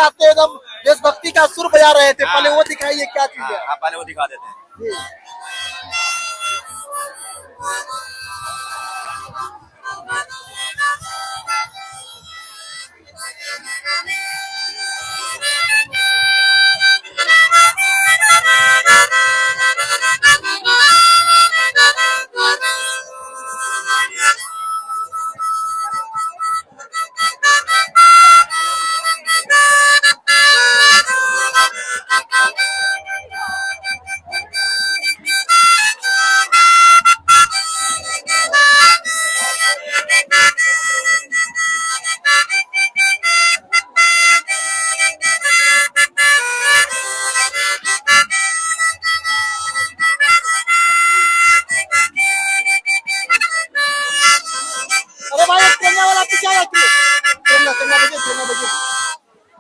आते एकदम देशभक्ति का सुर बजा रहे थे। पहले वो दिखाइए क्या चीज है। हाँ, पहले वो दिखा देते हैं। जी। अरे भाई तिरंगा वाला पीछे आ जाती है। तिरंगा तिरंगा बजे तिरंगा बजे।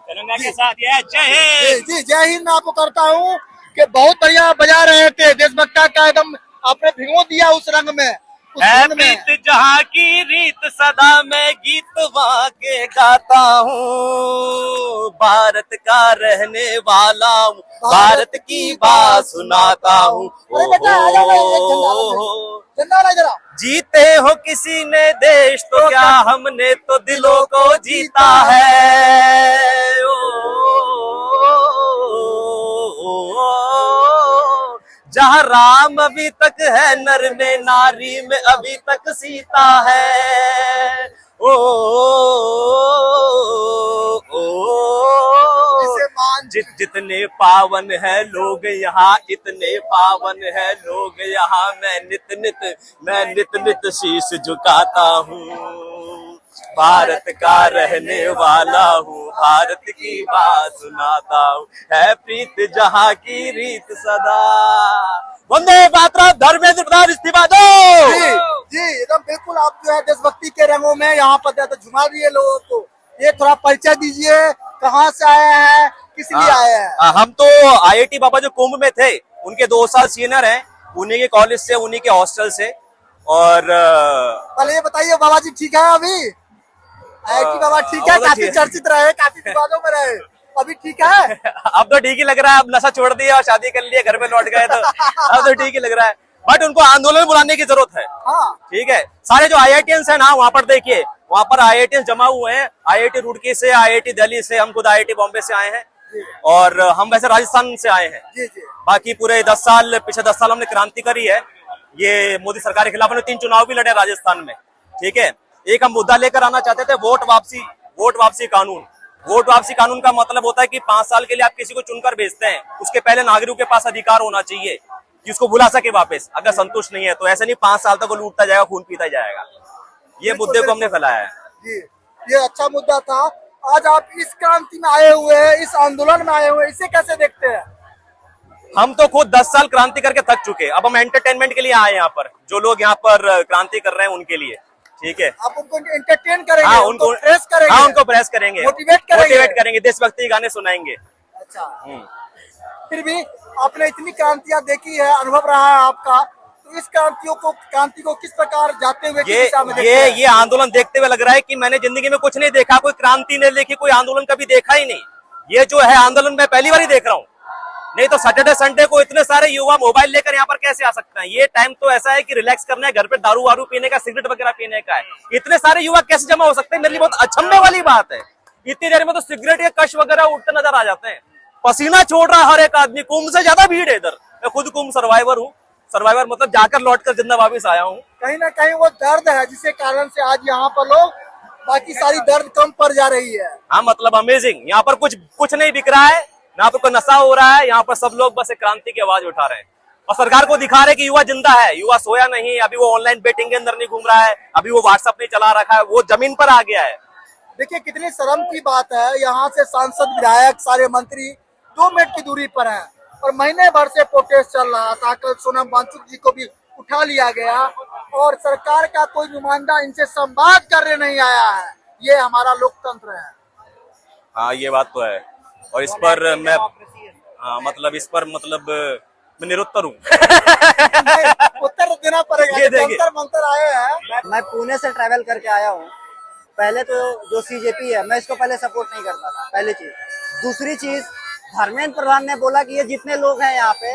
तिरंगा के साथ ये जय हिंद। जी जय हिंद मैं आपको करता हूँ कि बहुत बढ़िया बजा रहे थे। देशभक्ता का एकदम आपने भिगो दिया उस रंग में, उस है धुन में। प्रीत जहाँ की रीत सदा मैं गीत वहाँ के गाता हूँ। भारत का रहने वाला हूँ, भारत की बात सुनाता हूँ। अरे बेटा आ जाओ एक झंडा वाला जरा। जीते हो किसी ने देश तो क्या, हमने तो दिलों को जीता है। जहाँ राम अभी तक है, नर में नारी में अभी तक सीता है। जितने पावन है लोग यहाँ, इतने पावन है लोग यहाँ। मैं नित नित शीश झुकाता हूँ। भारत का रहने वाला हूँ, भारत की बात सुनाता हूँ। है प्रीत जहाँ की रीत सदा। वंदे मातरम। धर्मेंद्र प्रधान इस्तीफा दो। जी एकदम बिल्कुल। आप जो है देशभक्ति के रंगों में यहाँ पर तो झुमा दिए लोगों को। ये थोड़ा परिचय दीजिए, कहाँ से आया है, किस लिए आया है? हम तो IIT बाबा जो कुंभ में थे, उनके 2 साल सीनियर हैं। उन्हीं के कॉलेज से, उन्हीं के हॉस्टल से। और पहले ये बताइए बाबा जी ठीक है अभी? IIT बाबा ठीक है? काफी चर्चित रहे, काफी विवादों में रहे, अभी ठीक है? अब तो ठीक ही लग रहा है। अब नशा छोड़ दिया और शादी कर लिया, घर में लौट गए तो अब तो ठीक ही लग रहा है। बट उनको आंदोलन बुलाने की जरूरत है। हाँ ठीक है। सारे जो IITians हैं ना, वहाँ पर देखिए, वहाँ पर IITians जमा हुए हैं। IIT रुड़की से, IIT दिल्ली से, हम खुद IIT बॉम्बे से आए हैं। और हम वैसे राजस्थान से आए हैं। जी जी। बाकी पूरे 10 साल, पिछले 10 साल हमने क्रांति करी है। ये मोदी सरकार के खिलाफ हमने 3 चुनाव भी लड़े राजस्थान में। ठीक है। एक हम मुद्दा लेकर आना चाहते थे, वोट वापसी कानून। वोट वापसी कानून का मतलब होता है कि 5 साल के लिए आप किसी को चुनकर भेजते हैं, उसके पहले नागरिकों के पास अधिकार होना चाहिए कि उसको बुला सके वापस, अगर संतुष्ट नहीं है तो। ऐसे नहीं 5 साल तक वो लूटता जाएगा, खून पीता जाएगा। ये मुद्दे को हमने फैलाया है। जी ये अच्छा मुद्दा था। आज आप इस क्रांति में आए हुए हैं, इस आंदोलन में आए हुए हैं, इसे कैसे देखते हैं? हम तो खुद 10 साल क्रांति करके थक चुके। अब हम एंटरटेनमेंट के लिए आए यहाँ पर। जो लोग यहाँ पर क्रांति कर रहे हैं उनके लिए। ठीक है। आप उनको एंटरटेन करेंगे? हाँ, उनको प्रेस करेंगे? हाँ, उनको प्रेस करेंगे, मोटिवेट करेंगे, देशभक्ति गाने सुनाएंगे। अच्छा। फिर भी आपने इतनी क्रांतियां देखी है, अनुभव रहा है आपका, तो इस क्रांति को किस प्रकार जाते हुए ये आंदोलन देखते हुए लग रहा है कि मैंने जिंदगी में कुछ नहीं देखा। कोई क्रांति नहीं देखी, कोई आंदोलन कभी देखा ही नहीं। ये जो है आंदोलन मैं पहली बार ही देख रहा हूँ। नहीं तो सैटरडे संडे को इतने सारे युवा मोबाइल लेकर यहाँ पर कैसे आ सकते हैं? ये टाइम तो ऐसा है कि रिलैक्स करना है, घर पे दारू वारू पीने का, सिगरेट वगैरह पीने का है। इतने सारे युवा कैसे जमा हो सकते हैं? मेरे लिए बहुत अचंभे वाली बात है। इतनी देर में तो सिगरेट के कश वगैरह उठते नजर आ जाते हैं। पसीना छोड़ रहा है हर एक आदमी। कुंभ से ज्यादा भीड़ है इधर। मैं खुद कुंभ सर्वाइवर हूँ। सर्वाइवर मतलब जाकर लौटकर जिंदा वापिस आया हूँ। कहीं ना कहीं वो दर्द है जिसके कारण से आज यहाँ पर लोग बाकी सारी दर्द कम पड़ जा रही है। हाँ मतलब अमेजिंग। यहाँ पर कुछ नहीं बिक रहा है, यहाँ पर कोई नशा हो रहा है। यहाँ पर सब लोग बस एक क्रांति की आवाज उठा रहे हैं और सरकार को दिखा रहे कि युवा जिंदा है, युवा सोया नहीं। अभी वो ऑनलाइन बेटिंग के अंदर नहीं घूम रहा है, अभी वो व्हाट्सएप नहीं चला रखा है, वो जमीन पर आ गया है। देखिए कितनी शर्म की बात है, यहाँ से सांसद, विधायक, सारे मंत्री 2 मिनट की दूरी पर हैं और महीने भर से प्रोटेस्ट चल रहा था। कल सोनम वांगचुक जी को भी उठा लिया गया और सरकार का कोई नुमाइंदा इनसे संवाद करने नहीं आया है। ये हमारा लोकतंत्र है। हाँ ये बात तो है। और इस पर मैं मैं निरुत्तर हूँ। उत्तर देना पड़ेगा। ये देखिए, जंतर मंतर आए हैं। मैं पुणे से ट्रैवल करके आया हूँ। पहले तो जो CJP है, मैं इसको पहले सपोर्ट नहीं करता था, पहली चीज। दूसरी चीज, धर्मेंद्र प्रधान ने बोला कि ये जितने लोग हैं यहाँ पे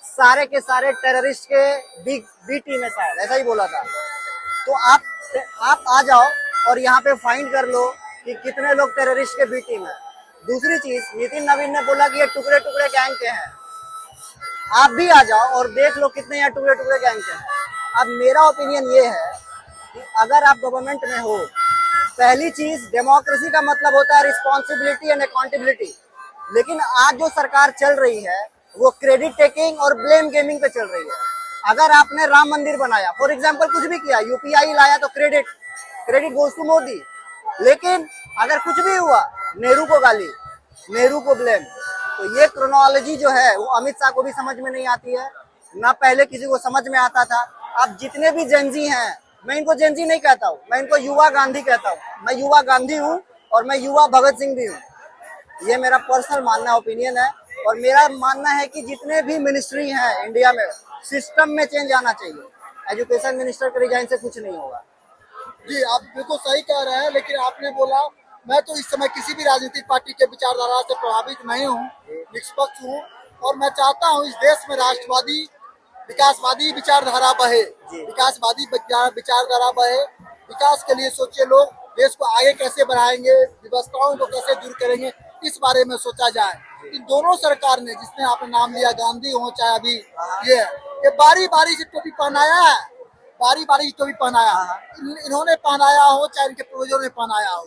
सारे के सारे टेररिस्ट के बी टीम है, शायद ऐसा ही बोला था। तो आप आ जाओ और यहाँ पे फाइंड कर लो कि कितने लोग टेररिस्ट के बी टीम है। दूसरी चीज, नितिन नवीन ने बोला कि ये टुकड़े टुकड़े गैंग के हैं। आप भी आ जाओ और देख लो कितने यहाँ टुकड़े टुकड़े गैंग के हैं। अब मेरा ओपिनियन ये है कि अगर आप गवर्नमेंट में हो, पहली चीज, डेमोक्रेसी का मतलब होता है रिस्पॉन्सिबिलिटी एंड अकाउंटेबिलिटी। लेकिन आज जो सरकार चल रही है वो क्रेडिट टेकिंग और ब्लेम गेमिंग पे चल रही है। अगर आपने राम मंदिर बनाया, फॉर एग्जांपल कुछ भी किया, यूपीआई लाया तो क्रेडिट गोज टू मोदी। लेकिन अगर कुछ भी हुआ, नेहरू को गाली, नेहरू को ब्लेम। तो ये क्रोनोलॉजी जो है वो अमित शाह को भी समझ में नहीं आती है, ना पहले किसी को समझ में आता था। अब जितने भी जेनजी हैं, मैं इनको जेनजी नहीं कहता हूँ, मैं इनको युवा गांधी कहता हूँ। मैं युवा गांधी हूँ और मैं युवा भगत सिंह भी हूँ। ये मेरा पर्सनल मानना, ओपिनियन है। और मेरा मानना है कि जितने भी मिनिस्ट्री हैं इंडिया में, सिस्टम में चेंज आना चाहिए। एजुकेशन मिनिस्टर के रिजाइन से कुछ नहीं होगा। जी, आप बिल्कुल सही कह रहे हैं, लेकिन आपने बोला मैं तो इस समय किसी भी राजनीतिक पार्टी के विचारधारा से प्रभावित नहीं हूँ, निष्पक्ष हूँ। और मैं चाहता हूँ इस देश में राष्ट्रवादी विकासवादी विचारधारा बहे, विकासवादी विचारधारा बहे। विकास के लिए सोचे लोग, देश को आगे कैसे बढ़ाएंगे, व्यवस्थाओं को कैसे दूर करेंगे, इस बारे में सोचा जाए। इन दोनों सरकार ने, जिसने आपने नाम लिया, गांधी हो चाहे अभी ये बारी बारी से टोपी पहनाया है, बारी बारी टोपी पहनाया। इन्होंने पहनाया हो चाहे इनके पूर्वजों ने पहनाया हो,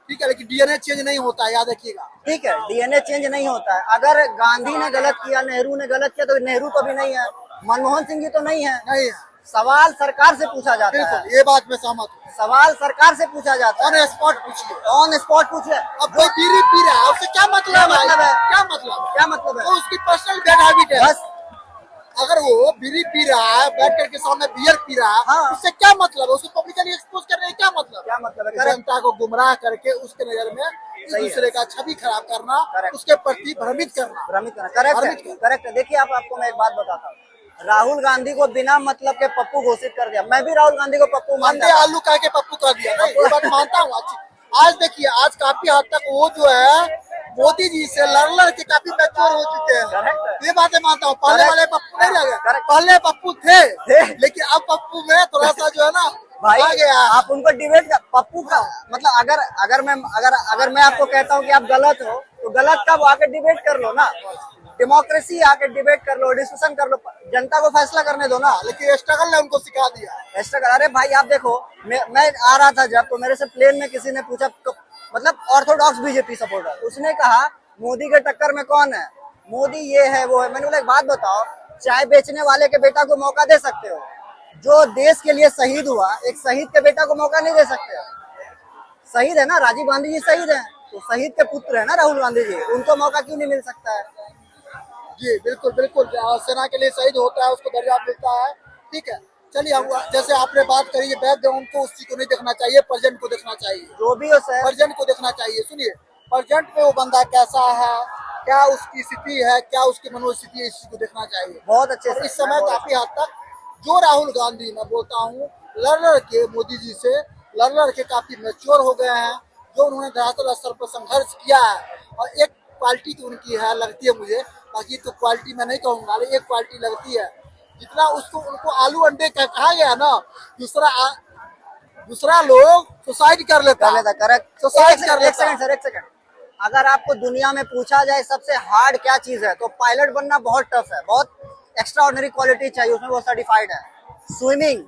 ठीक है, लेकिन डीएनए चेंज नहीं होता है, याद रखिएगा। ठीक है, डीएनए चेंज नहीं होता है। अगर गांधी ने गलत किया, नेहरू ने गलत किया, तो नेहरू तो भी नहीं है, मनमोहन सिंह जी तो नहीं है। नहीं है। सवाल सरकार से पूछा जाता है। ये बात में सहमत हूँ। सवाल सरकार से पूछा जाता है। ऑन स्पॉट पूछिए, ऑन स्पॉट पूछिए। अब कोई बीड़ी पी रहा है, उससे क्या मतलब है? क्या मतलब है? है? वो उसकी पर्सनल बैड हैबिट है। बस अगर वो बीड़ी पी रहा है, बैठ करके सामने बियर पी रहा है, हाँ। उससे क्या मतलब है? उसको पब्लिकली एक्सपोज करने का क्या मतलब है? जनता को गुमराह करके उसके नजर में एक दूसरे का छवि खराब करना, उसके प्रति भ्रमित करना। करेक्ट है। देखिए, आपको मैं एक बात बताता हूँ। राहुल गांधी को बिना मतलब के पप्पू घोषित कर दिया। मैं भी राहुल गांधी को पप्पू मानता हूं। आलू कह के पप्पू कर दिया, नहीं, ये बात मानता हूँ। आज देखिए, आज काफी हद तक वो जो है मोदी जी से लड़ के काफी मैच्योर हो चुके हैं। ये बातें मानता हूँ। पहले वाले पप्पू नहीं रह गए, पहले पप्पू थे, लेकिन अब पप्पू में थोड़ा सा जो है ना भाई, आ गया। आप उनको डिबेट कर, पप्पू का मतलब अगर मैं आपको कहता हूँ कि आप गलत हो, तो गलत का आके डिबेट कर लो ना। डेमोक्रेसी आके डिबेट कर लो, डिस्कशन कर लो, जनता को फैसला करने दो ना। लेकिन स्ट्रगल ने उनको सिखा दिया। स्ट्रगल, अरे भाई आप देखो, मैं आ रहा था जब, तो मेरे से प्लेन में किसी ने पूछा, मतलब ऑर्थोडॉक्स बीजेपी सपोर्टर, उसने कहा मोदी के टक्कर में कौन है, मोदी ये है वो है। मैंने बोला एक बात बताओ, चाय बेचने वाले के बेटा को मौका दे सकते हो? जो देश के लिए शहीद हुआ, एक शहीद के बेटा को मौका नहीं दे सकते? शहीद है ना, राजीव गांधी जी शहीद हैं, तो शहीद के पुत्र है ना राहुल गांधी जी, उनको मौका क्यों नहीं मिल सकता है? जी बिल्कुल बिल्कुल, सेना के लिए शहीद होता है, उसको दर्जा मिलता है, ठीक है। चलिए, जैसे आपने बात करी बैकग्राउंड को, उसी को नहीं देखना चाहिए, प्रेजेंट को देखना चाहिए। जो भी हो सर, प्रेजेंट को देखना चाहिए। सुनिए, प्रेजेंट में वो बंदा कैसा है, क्या उसकी स्थिति है, क्या उसकी मनोस्थिति है, इसी को देखना चाहिए। बहुत अच्छे से। इस समय काफी हद तक जो राहुल गांधी, मैं बोलता हूँ, लड़ के मोदी जी से लड़ के काफी मैच्योर हो गए हैं। जो उन्होंने धरातल स्तर पर संघर्ष किया है, और एक क्वालिटी तो उनकी है, लगती है मुझे, बाकी तो क्वालिटी मैं नहीं कहूंगा, एक क्वालिटी लगती है, जितना उनको आलू अंडे कहा गया ना, दूसरा लोग सुसाइड कर लेता। करेक्ट। सुसाइड कर लेता। एक सेकंड, अगर आपको दुनिया में पूछा जाए सबसे हार्ड क्या चीज है, तो पायलट बनना बहुत टफ है, बहुत एक्स्ट्राऑर्डिनरी क्वालिटी चाहिए, उसमें वो सर्टिफाइड है। स्विमिंग,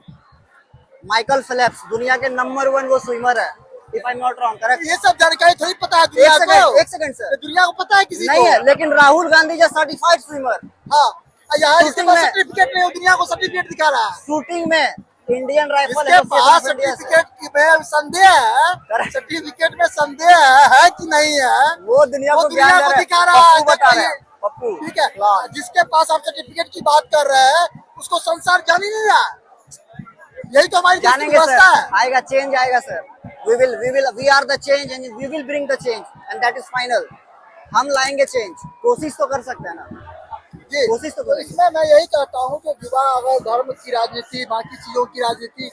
माइकल फेल्प्स दुनिया के नंबर 1 वो स्विमर है, if I am not wrong, correct? ये सब जानकारी थोड़ी पता है दुनिया को। एक सेकंड सर, दुनिया को पता है किसी नहीं को? है, लेकिन राहुल गांधी जो सर्टिफाइड स्विमर। हाँ, यहाँ इसके पास में सर्टिफिकेट नहीं, दुनिया को सर्टिफिकेट दिखा रहा है। शूटिंग में इंडियन राइफल इसके पास सर्टिफिकेट में संदेह है, सर्टिफिकेट में संदेह है कि नहीं है, वो दुनिया को दिखा रहा है, बता रहे हैं पप्पू, ठीक है। जिसके पास आप सर्टिफिकेट की बात कर रहे हैं, उसको संसार जान ही नहीं रहा। यही तो हमारी व्यवस्था है। आएगा चेंज, आएगा sir. we are the change and we will bring the change and that is final। हम लाएंगे चेंज, कोशिश तो कर सकते हैं ना जी, कोशिश तो करेंगे। इसमें मैं यही कहता हूँ कि युवा अगर धर्म की राजनीति, बाकी चीजों की राजनीति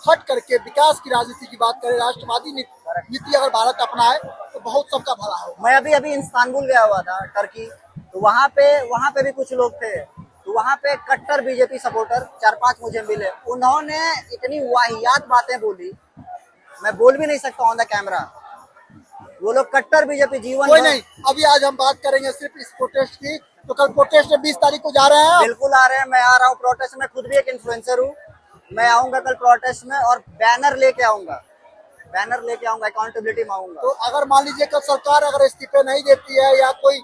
हट करके विकास की राजनीति की बात करें, राष्ट्रवादी नीति अगर भारत अपनाए, तो बहुत सबका भला हो। मैं अभी अभी इस्तांबुल गया हुआ था, टर्की। तो वहाँ पे भी कुछ लोग थे। तो वहाँ पे कट्टर बीजेपी सपोर्टर 4-5 मुझे मिले। उन्होंने इतनी वाहियात बातें बोली, मैं बोल भी नहीं सकता ऑन द कैमरा। वो लोग कट्टर बीजेपी जीवन कोई नहीं, अभी आज हम बात करेंगे सिर्फ इस प्रोटेस्ट की। तो कल प्रोटेस्ट में 20 तारीख को जा रहे हैं आप? बिल्कुल आ रहे हैं, मैं आ रहा हूँ प्रोटेस्ट में। खुद भी एक इन्फ्लुएंसर हूँ। मैं आऊंगा कल प्रोटेस्ट में और बैनर लेके आऊंगा, अकाउंटेबिलिटी मांगूंगा। तो अगर मान लीजिए कल सरकार अगर इस्तीफे नहीं देती है या कोई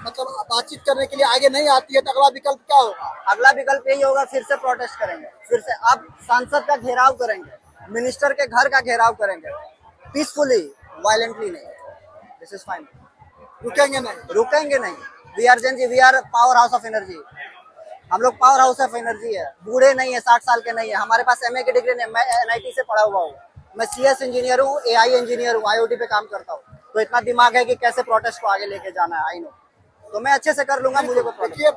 मतलब बातचीत करने के लिए आगे नहीं आती है, तो अगला विकल्प क्या होगा? अगला विकल्प यही होगा, फिर से प्रोटेस्ट करेंगे। फिर से अब सांसद का घेराव करेंगे, मिनिस्टर के घर का घेराव करेंगे, पीसफुली, वायलेंटली नहीं। This is fine. रुकेंगे नहीं। We are Gen Z, we are power house of energy. हम लोग पावर हाउस ऑफ एनर्जी है। बूढ़े नहीं है, 60 साल के नहीं है। हमारे पास MA की डिग्री नहीं, मैं NIT से पढ़ा हुआ हूँ। मैं CS इंजीनियर हूँ, AI इंजीनियर हूँ, IoT पे काम करता हूँ। तो इतना दिमाग है कि कैसे प्रोटेस्ट को आगे लेके जाना है, आई नो। तो मैं अच्छे से कर लूंगा, मुझे कोई प्रॉब्लम। देखिए,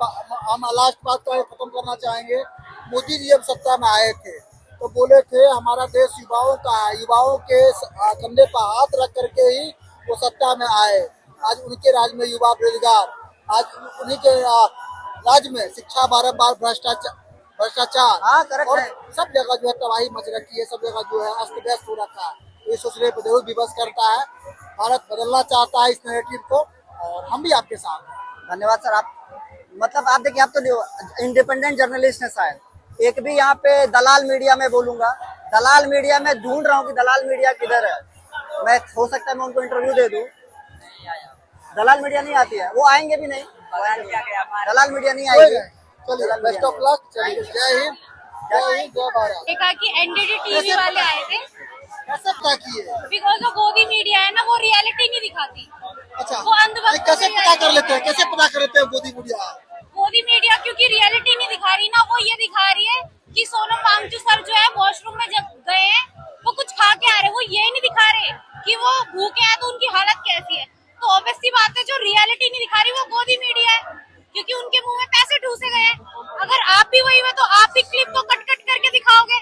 हम लास्ट बात को खत्म करना चाहेंगे। मोदी जी जब सत्ता में आए थे तो बोले थे हमारा देश युवाओं का है, युवाओं के कंधे पर हाथ रख करके ही वो सत्ता में आए। आज उनके राज्य में युवा बेरोजगार, आज उन्हीं के राज्य में शिक्षा बारंबार भ्रष्टाचार हाँ, करेक्ट और है। सब जगह जो है तबाही मच रखी है, सब जगह जो है अस्त व्यस्त हो रखा है। तो ये सोचने पर जरूर विवश करता है। भारत बदलना चाहता है इस नैरेटिव को, और हम भी आपके साथ हैं। धन्यवाद सर। आप मतलब आप देखिए, आप तो इंडिपेंडेंट जर्नलिस्ट हैं शायद। एक भी यहाँ पे दलाल मीडिया में बोलूंगा, दलाल मीडिया में ढूंढ रहा हूँ कि दलाल मीडिया किधर है। मैं हो सकता है मैं उनको इंटरव्यू दे दूं। दलाल मीडिया नहीं आती है, वो आएंगे भी नहीं। दलाल मीडिया नहीं आएगी। चलिए, बेस्ट ऑफ लक। चलिए, जय हिंद, जय भारत। देखा कि NDD टीवी वाले आए थे, कैसे पता किए? बिकॉज जो गोदी मीडिया है ना, वो रियलिटी नहीं दिखाती। अच्छा, वो अंधभक्त कैसे पता कर लेते हैं? कैसे पता कर लेते हैं गोदी मीडिया? गोदी मीडिया क्योंकि रियलिटी नहीं दिखा रही ना, वो ये दिखा रही है कि सोनम वांगचुक सर जो है वॉशरूम में जब गए हैं वो कुछ खा के आ रहे, वो ये नहीं दिखा रहे कि वो भूखे हैं तो उनकी हालत कैसी है। तो ऑब्वियस सी बात है, जो रियलिटी नहीं दिखा रही वो गोदी मीडिया है, क्योंकि उनके मुंह में पैसे ठूसे गए हैं। अगर आप भी वही हुए तो आप भी क्लिप को कट कट करके दिखाओगे,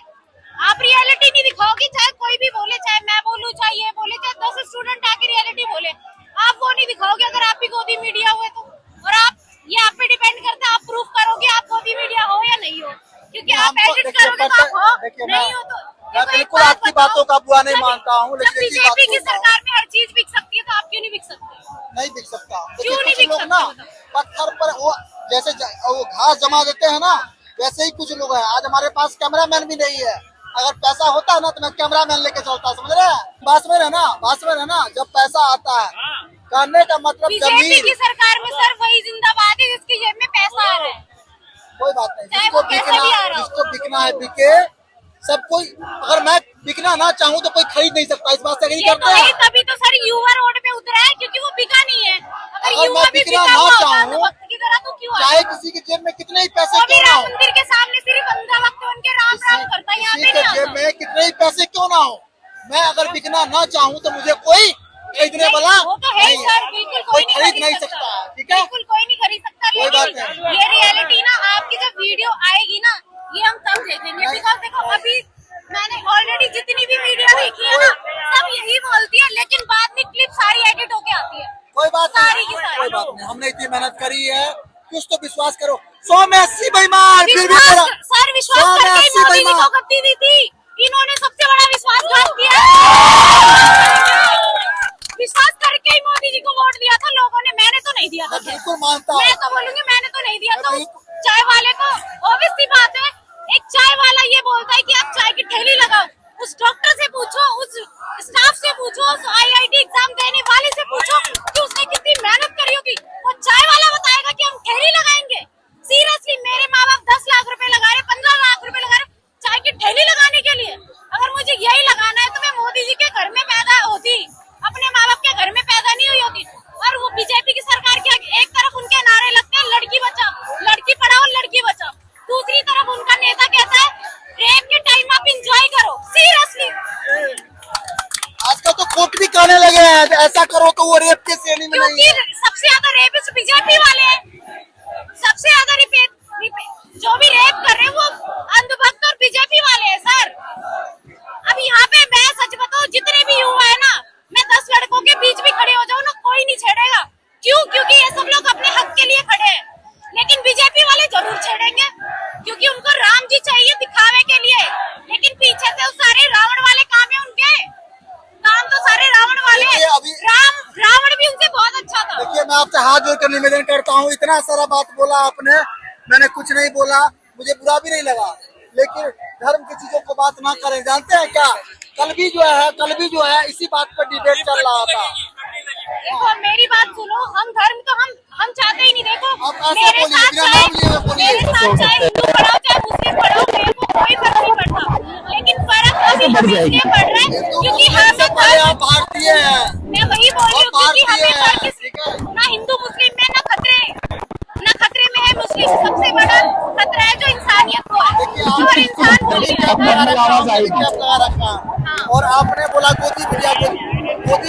आप रियलिटी नहीं दिखाओगे। चाहे कोई भी बोले, चाहे मैं बोलूं, चाहे ये बोले, चाहे 10 स्टूडेंट आके रियलिटी बोले, आप वो नहीं दिखाओगे अगर आप भी गोदी मीडिया हुए तो। और आप, ये आप पे डिपेंड करता है, आप प्रूफ करोगे आप गोदी मीडिया हो या नहीं हो, क्योंकि आप एडिट करोगे तो आप हो, नहीं हो तो। मैं बिल्कुल आपकी बातों का बुरा नहीं मानता हूँ, लेकिन एक ही बात बीजेपी की बोलता हूँ, सरकार में हर चीज बिक सकती है, तो आप क्यों नहीं बिक सकते? नहीं बिक सकता। क्यों नहीं कुछ बिक लोग सकता ना बताओ? पत्थर पर वो जैसे वो घास जमा देते हैं ना, वैसे ही कुछ लोग हैं। आज हमारे पास कैमरामैन भी नहीं है। अगर पैसा होता है ना तो मैं कैमरामैन लेके चलता, समझ रहे हैं? बात में रहना। जब पैसा आता है, करने का मतलब बीजेपी जमीन। की सरकार में सर वही जिंदाबाद है जिसकी जेब में पैसा आ रहा है। कोई बात नहीं, चाहे वो कैसा भी आ रहा हो। जिसको बिकना है बिके। सब कोई, अगर मैं बिकना ना चाहूँ तो कोई खरीद नहीं सकता। इस बात से एग्री ये करते तो है, हैं? तभी तो सर युवा रोड पे उतरा है, क्योंकि वो बिका नहीं है। अगर अगर युवा मैं भी बिकना बिका ना हुआ होता चाहूँ, तो वक्त की तरह तो क्यों आया? चाहे किसी की जेब में कितने ही पैसे वो भी क्यों ना राम हो, मंदिर के सामने सिर्फ अंधा वक्त उनके राम राम करता है, यहाँ किसी पे के नहीं जेब आता। में कितने ही पैसे क्यों ना हो, मैं अगर बिकना ना चाहूँ तो मुझे कोई खरीदने वाला वो तो है ही नहीं सर, बिल्कुल कोई नहीं खरीद नहीं सकता। सकता। ठीक है, बिल्कुल कोई नहीं खरीद सकता। कोई बात लेकिन नहीं। ये रियलिटी ना, आपकी जब वीडियो आएगी ना, ये हम तब देखेंगे। बिकॉज देखो, अभी मैंने ऑलरेडी जितनी भी वीडियो देखी है ना, सब यही बोलती है, लेकिन बाद में क्लिप सारी एडिट होके आती है। कोई बात सारी की नहीं, सारी। कोई बात नहीं। हमने इतनी मेहनत करी है, कुछ तो विश्वास करो। 100 में 80 बेईमान, फिर भी मेरा सर विश्वास 100 में करके ही 80 मोदी जी बेईमान। को गद्दी दी थी। इन्होंने सबसे बड़ा विश्वासघात किया। विश्वास करके ही मोदी जी को वोट दिया था लोगों ने, मैंने तो नहीं दिया था। मैं बिल्कुल मानता हूँ। मैं तो बोलूंगी मैंने तो नहीं दिया था। मैं उस चाय वाले को, ऑब्वियस सी बात है, एक चाय वाला ये बोलता है कि आप चाय की ठेली लगाओ। उस डॉक्टर से पूछो, उस स्टाफ से पूछो, उस IIT एग्जाम देने वाले से पूछो कि उसने कितनी मेहनत करी होगी। वो चाय वाला बताएगा कि हम ठेली लगाएंगे। सीरियसली, मेरे माँ बाप 10 लाख रुपए लगा रहे, 15 लाख रुपए लगा रहे चाय की ठेली लगाने के लिए। अगर मुझे यही लगाना है तो मैं मोदी जी के घर में पैदा होती, अपने माँ बाप के घर में पैदा नहीं हुई होती। और वो बीजेपी की सरकार के एक तरफ उनके नारे लगते हैं लड़की बचाओ, लड़की पढ़ाओ, लड़की बचाओ, दूसरी तरफ उनका नेता कहता है रेप के टाइम आप इंजॉय करो। सीरियसली, आजकल तो कोर्ट भी कहने लगे हैं ऐसा करो तो वो रेप के श्रेणी में नहीं है। क्योंकि सबसे ज्यादा रेपिस्ट बीजेपी वाले हैं। सबसे ज्यादा जो भी रेप कर रहे हैं वो अंधभक्त और बीजेपी वाले हैं सर। अब यहाँ पे मैं सच बताऊं, जितने भी युवा है ना, मैं 10 लड़कों मैं आपसे हाथ जोड़कर निवेदन करता हूँ, इतना सारा बात बोला आपने, मैंने कुछ नहीं बोला, मुझे बुरा भी नहीं लगा, लेकिन धर्म की चीजों को बात ना करें। जानते हैं क्या, कल भी जो है इसी बात पर डिबेट चल रहा था। देखो मेरी बात सुनो, हम धर्म तो हम चाहते ही नहीं। देखो आप ऐसे बोलिए, बिना नाम लिए बोलिए। मेरे साथ चाहे हिंदू पढ़ो चाहे मुस्लिम पढ़ो, मेरे को कोई फर्क नहीं पड़ता, लेकिन फर्क अभी इसलिए पड़ रहा है क्योंकि हमें आप भारतीय हैं, मैं वही बोल रही हूँ क्योंकि हमें फर्क ठीक है। ना हिंदू मुस्लिम में ना खतरे में है मुस्लिम, सबसे बड़ा खतरा है जो इंसानियत को है, और इंसान भूल रखा। और आपने बोला गोदी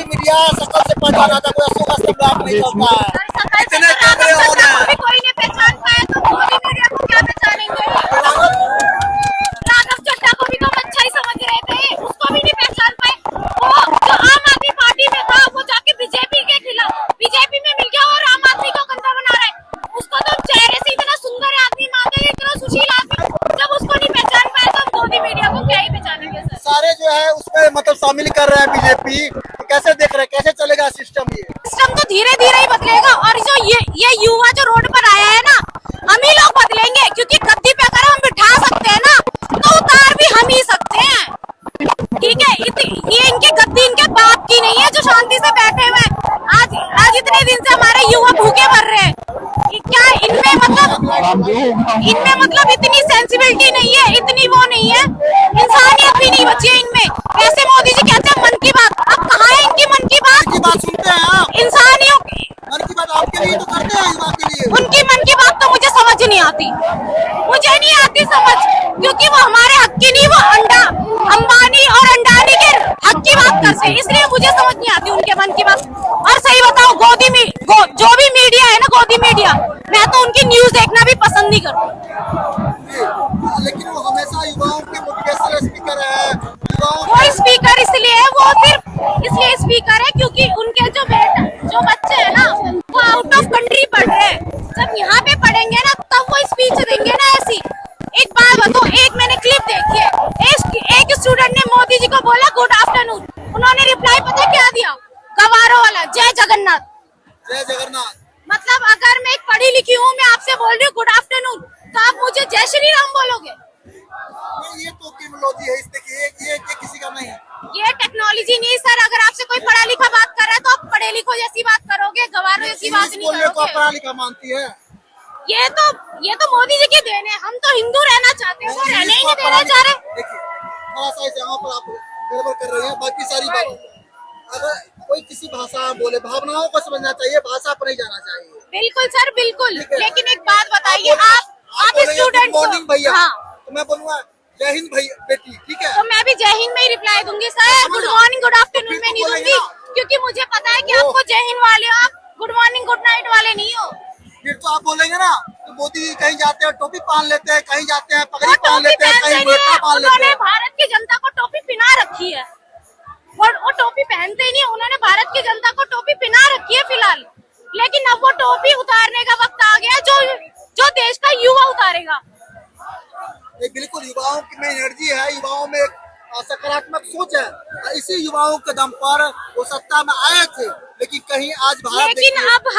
मीडिया शकल से पहचाना था, कोई अशोक सम्राट नहीं चलता है। इतने कैमरे हो गए, कोई नहीं पहचान पाया तो मोदी मीडिया को क्या पहचानेंगे। राघव चड्ढा को भी तो अच्छा ही समझ रहे थे, उसको भी नहीं पहचान पाए। वो जो आम आदमी पार्टी में था वो जाके बीजेपी के खिलाफ बीजेपी में मिल गया और आम आदमी को गंदा बना रहा है। उसको तो चेहरे से इतना सुंदर आदमी मानते हैं, इतना सुशील आदमी, जब उसको नहीं पहचान पाए तो मोदी मीडिया को क्या ही पहचानेंगे। सर सारे जो है उसमें मतलब शामिल कर रहे हैं बीजेपी, तो कैसे देख रहे हैं, कैसे चलेगा सिस्टम? ये सिस्टम तो धीरे धीरे ही बदलेगा, और जो ये युवा जो रोड पर आया है ना, हम ही लोग बदलेंगे, क्योंकि गद्दी पे अगर हम बिठा सकते हैं ना तो उतार भी हम ही सकते हैं। ठीक है, ये इनके गद्दी इनके बाप की नहीं है जो शांति से बैठे हुए हैं। आज इतने दिन से हमारे युवा भूखे मर रहे हैं, क्या इनमें मतलब इतनी सेंसिबिलिटी नहीं है, इतनी वो नहीं है, इंसानियत भी नहीं बची है इनमें। वैसे मोदी जी कहते हैं मन की बात, अब कहाँ है इनकी मन की बात सुनते हैं आप? इंसानियों की मन की बात आपके लिए तो करते हैं, युवा के लिए। उनकी मन की बात तो मुझे समझ नहीं आती, मुझे नहीं आती समझ, क्योंकि वो हमारे हक की नहीं, वो अंबानी और अंडानी के हक की बात करते हैं, इसलिए मुझे समझ नहीं आती उनके मन की बात। और सही बताओ, जो भी मीडिया है ना, गोदी मीडिया, मैं तो उनकी न्यूज देखना भी पसंद नहीं करती। लेकिन वो हमेशा युवाओं के मोटिवेशनल स्पीकर है। वो स्पीकर इसलिए है, वो सिर्फ इसलिए स्पीकर है क्योंकि उनके जो बच्चे हैं ना वो आउट ऑफ कंट्री पढ़ रहे हैं, जब यहाँ पे पढ़ेंगे ना तब वो स्पीच देंगे ना ऐसी। एक बात बताओ, एक मैंने क्लिप देखी है, एक स्टूडेंट ने मोदी जी को बोला गुड आफ्टरनून, उन्होंने रिप्लाई पता क्या दिया, गवारों वाला, जय जगन्नाथ। जय जगन्नाथ। मतलब अगर मैं एक पढ़ी लिखी हूँ, मैं आपसे बोल रही हूँ गुड आफ्टरनून, तो आप मुझे जय श्री राम बोलोगे? ये तो टेक्नोलॉजी है, ये किसी का नहीं है, ये टेक्नोलॉजी नहीं सर। अगर आपसे कोई पढ़ा लिखा बात कर रहा है तो आप पढ़े लिखो जैसी बात करोगे, गवारों जैसी बात नहीं करोगे। पढ़ा लिखा मानती है। ये तो मोदी जी की देन है, हम तो हिंदू रहना चाहते हैं, वो रहने ही नहीं देना चाह रहे। देखिए थोड़ा सा इस यहाँ पर आप गड़बड़ कर रही हैं, बाकी सारी बात अगर कोई किसी भाषा बोले, भावनाओं को समझना चाहिए, भाषा पर नहीं जाना चाहिए। बिल्कुल सर बिल्कुल, लेकिन एक बात बताइए, आप स्टूडेंट मॉर्निंग भैया, हाँ, तो मैं बोलूंगा जय हिंद भैया बेटी, ठीक है, तो मैं भी जय हिंद में ही रिप्लाई दूंगी sir, good morning good afternoon में नहीं दूंगी, क्योंकि मुझे पता है कि आपको जय हिंद वाले हो, आप गुड मॉर्निंग गुड नाइट वाले नहीं हो। फिर तो आप बोलेंगे ना कि मोदी जी कहीं जाते हैं टोपी पहन लेते हैं, कहीं जाते हैं पगड़ी पहन लेते हैं, कहीं बेटा पहन लेते हैं। भारत की जनता को टोपी पहना रखी है, वो टोपी पहनते ही नहीं, उन्होंने भारत की जनता को टोपी पहना रखी है फिलहाल, लेकिन अब वो टोपी उतारने का वक्त आ गया जो देश का युवा उतारेगा। ये बिल्कुल युवाओं में एनर्जी है, युवाओं में एक सकारात्मक सोच है, इसी युवाओं के दम पर वो सत्ता में आए थे, लेकिन कहीं आज भारत, लेकिन अब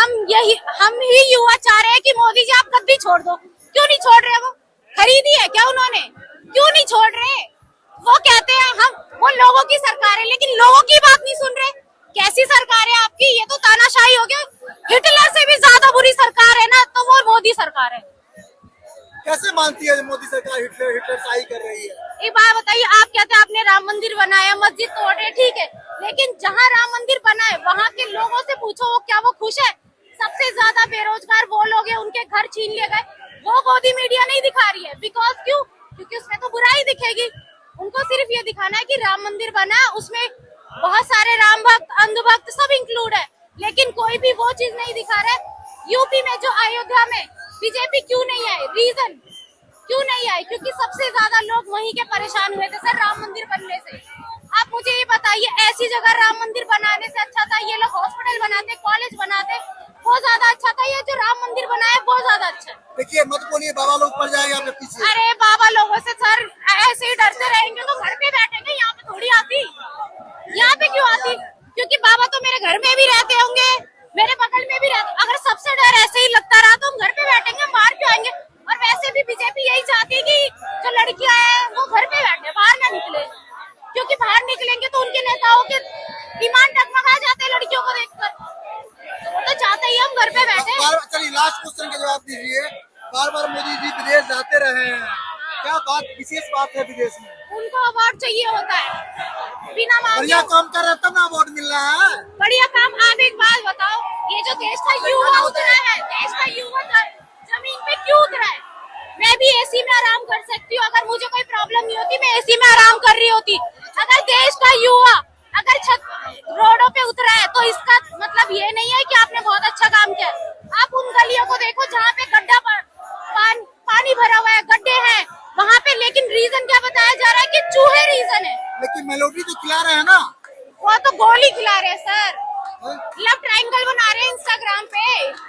हम ही युवा चाह रहे हैं कि मोदी जी आप गद्दी छोड़ दो। क्यों नहीं छोड़ रहे? वो खरीदी है क्या उन्होंने? क्यों नहीं छोड़ रहे? वो कहते हैं वो लोगों की सरकार है, लेकिन लोगों की बात नहीं सुन रहे। कैसी सरकार है आपकी? ये तो तानाशाही हो गया। हिटलर से भी ज्यादा बुरी सरकार है ना, तो वो मोदी सरकार है। कैसे मानती है मोदी सरकार हिटलर शाही कर रही है? एक बात बताइए, आप कहते हैं आपने राम मंदिर बनाया, मस्जिद तोड़ रहे, ठीक है, लेकिन जहाँ राम मंदिर बना है वहाँ के लोगों से पूछो वो क्या वो खुश है? सबसे ज्यादा बेरोजगार वो लोग हैं, उनके घर छीन लिए गए, वो गोदी मीडिया नहीं दिखा रही है। बिकॉज क्यों? क्योंकि उसमें तो बुराई दिखेगी। उनको सिर्फ ये दिखाना है कि राम मंदिर बना, उसमें बहुत सारे राम भक्त अंधभक्त सब इंक्लूड है, लेकिन कोई भी वो चीज नहीं दिखा रहा। यूपी में जो अयोध्या में बीजेपी क्यों नहीं आई? रीजन क्यों नहीं आई? क्योंकि सबसे ज्यादा लोग वहीं के परेशान हुए थे सर राम मंदिर बनने से। आप मुझे ये बताइए, ऐसी जगह राम मंदिर बनाने से अच्छा था ये लोग हॉस्पिटल बनाते, कॉलेज बनाते, बहुत ज्यादा अच्छा था। ये जो राम मंदिर बनाया बहुत ज्यादा अच्छा। देखिए मत बोलिए बाबा लोग पड़ जाएंगे आपके पीछे। अरे बाबा लोगों से सर ऐसे ही डरते रहेंगे तो घर पे बैठेंगे, यहाँ पे थोड़ी आती। यहाँ पे क्यों आती? क्योंकि बाबा तो मेरे घर में भी रहते होंगे, मेरे बगल में भी रहते। बार चलिए लास्ट क्वेश्चन का जवाब दीजिए। बार बार मोदी जी विदेश जाते रहे हैं, क्या बात विशेष बात है विदेश में? उनको अवार्ड चाहिए होता है बिना मांगे। बढ़िया काम कर रहे हैं तब ना अवार्ड मिल रहा है। बढ़िया काम। आप एक बात बताओ, ये जो देश का युवा उतरा है, देश का युवा जमीन पे क्यों उतरा है? मैं भी एसी में आराम कर सकती हूँ, अगर मुझे कोई प्रॉब्लम नहीं होती मैं एसी में आराम कर रही होती। अगर देश का युवा अगर रोडों पे उतरा है तो इसका मतलब ये नहीं है कि आपने बहुत अच्छा काम किया। आप उन गलियों को देखो जहाँ पे गड्ढा पानी भरा हुआ है, गड्ढे हैं वहाँ पे, लेकिन रीजन क्या बताया जा रहा है कि चूहे रीजन है। लेकिन मेलोडी तो खिला रहे हैं ना। वो तो गोली खिला रहे हैं सर, लव ट्रायंगल बना रहे हैं इंस्टाग्राम पे,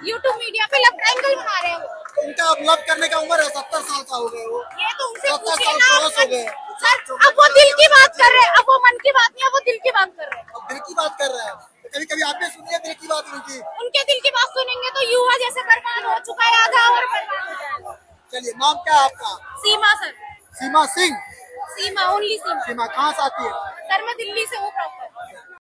यूट्यूब मीडिया पे लव ट्रायंगल बना रहे हैं। उनका अब लव करने का उम्र है, 70 साल का हो गए वो। ये तो उनसे 70 पूछिए साल ना क्रॉस हो गए। सर। अब वो दिल की बात कर रहे हैं, अब वो मन की बात नहीं है, वो दिल की बात कर रहे हैं। अब दिल की बात कर रहे हैं, कभी कभी आपने सुनी है दिल की बात उनकी? उनके दिल की बात सुनेंगे तो युवा जैसे बर्बाद हो चुका है आधा और बर्बाद हो जाएगा। चलिए नाम क्या है आपका? सीमा सर। सीमा सिंह। सीमा, ओनली सीमा। सीमा कहाँ से आती है? सर मैं दिल्ली से हूँ प्रॉपर।